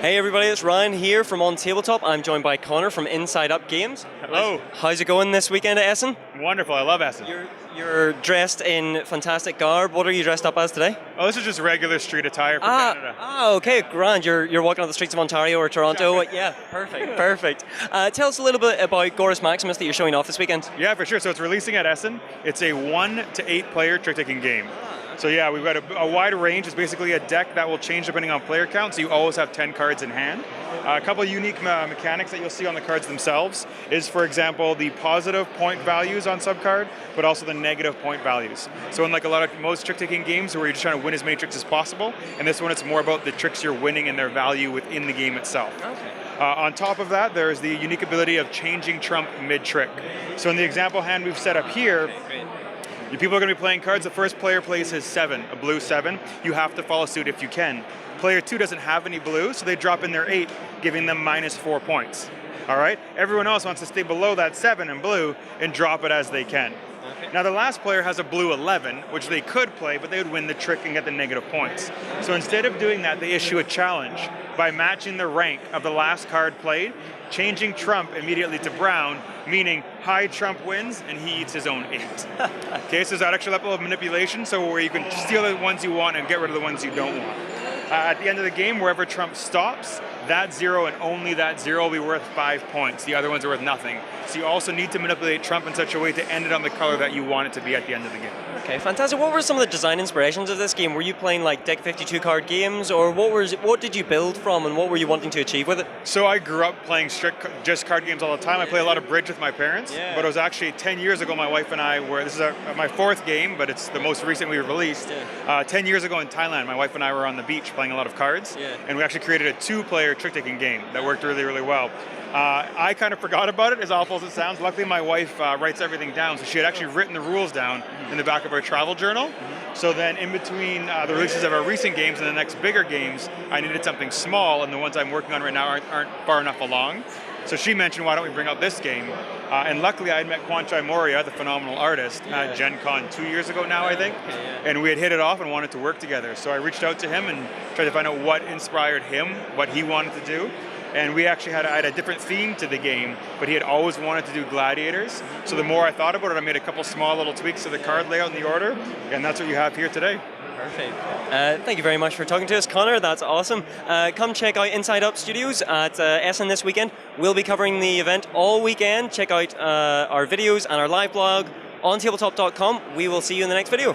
Hey everybody, it's Ryan here from On Tabletop. I'm joined by Connor from Inside Up Games. Hello. How's it going this weekend at Essen? Wonderful, I love Essen. You're dressed in fantastic garb. What are you dressed up as today? Oh, this is just regular street attire for Canada. Okay, grand. You're walking on the streets of Ontario or Toronto. Yeah, perfect, perfect. Tell us a little bit about Gorus Maximus that you're showing off this weekend. Yeah, for sure. So it's releasing at Essen. It's a 1 to 8 player trick-taking game. So yeah, we've got a wide range. It's basically a deck that will change depending on player count, so you always have 10 cards in hand. A couple of unique mechanics that you'll see on the cards themselves is, for example, the positive point values on subcard, but also the negative point values. So in like most trick-taking games where you're just trying to win as many tricks as possible, and this one it's more about the tricks you're winning and their value within the game itself. Okay. On top of that, there's the unique ability of changing trump mid-trick. So in the example hand we've set up here, people are going to be playing cards. The first player plays his 7, a blue 7. You have to follow suit if you can. Player 2 doesn't have any blue, so they drop in their 8, giving them -4 points. All right? Everyone else wants to stay below that 7 in blue and drop it as they can. Okay. Now the last player has a blue 11, which they could play, but they would win the trick and get the negative points. So instead of doing that, they issue a challenge by matching the rank of the last card played, changing trump immediately to brown, meaning high trump wins and he eats his own 8. Okay, so there's that extra level of manipulation, so where you can steal the ones you want and get rid of the ones you don't want. At the end of the game, wherever trump stops, that 0 and only that 0 will be worth 5 points. The other ones are worth nothing. So you also need to manipulate trump in such a way to end it on the color that you want it to be at the end of the game. Okay, fantastic. What were some of the design inspirations of this game? Were you playing like Deck 52 card games, or what did you build from, and what were you wanting to achieve with it? So I grew up playing just card games all the time. I play a lot of bridge with my parents, but it was actually 10 years ago my wife and I were, this is my 4th game, but it's the most recent we released. 10 years ago in Thailand, my wife and I were on the beach playing a lot of cards, and we actually created a 2-player trick-taking game that worked really, really well. I kind of forgot about it, as awful as it sounds. Luckily, my wife writes everything down, so she had actually written the rules down in the back of her travel journal. So then in between the releases of our recent games and the next bigger games, I needed something small, and the ones I'm working on right now aren't far enough along. So she mentioned, why don't we bring out this game? And luckily, I had met Kwanchai Moria, the phenomenal artist, at Gen Con 2 years ago now, I think. And we had hit it off and wanted to work together. So I reached out to him and tried to find out what inspired him, what he wanted to do. And we actually had a different theme to the game, but he had always wanted to do gladiators. So the more I thought about it, I made a couple small little tweaks to the card layout and the order, and that's what you have here today. Perfect. Thank you very much for talking to us, Connor. That's awesome. Come check out Inside Up Studios at Essen this weekend. We'll be covering the event all weekend. Check out our videos and our live blog on tabletop.com. We will see you in the next video.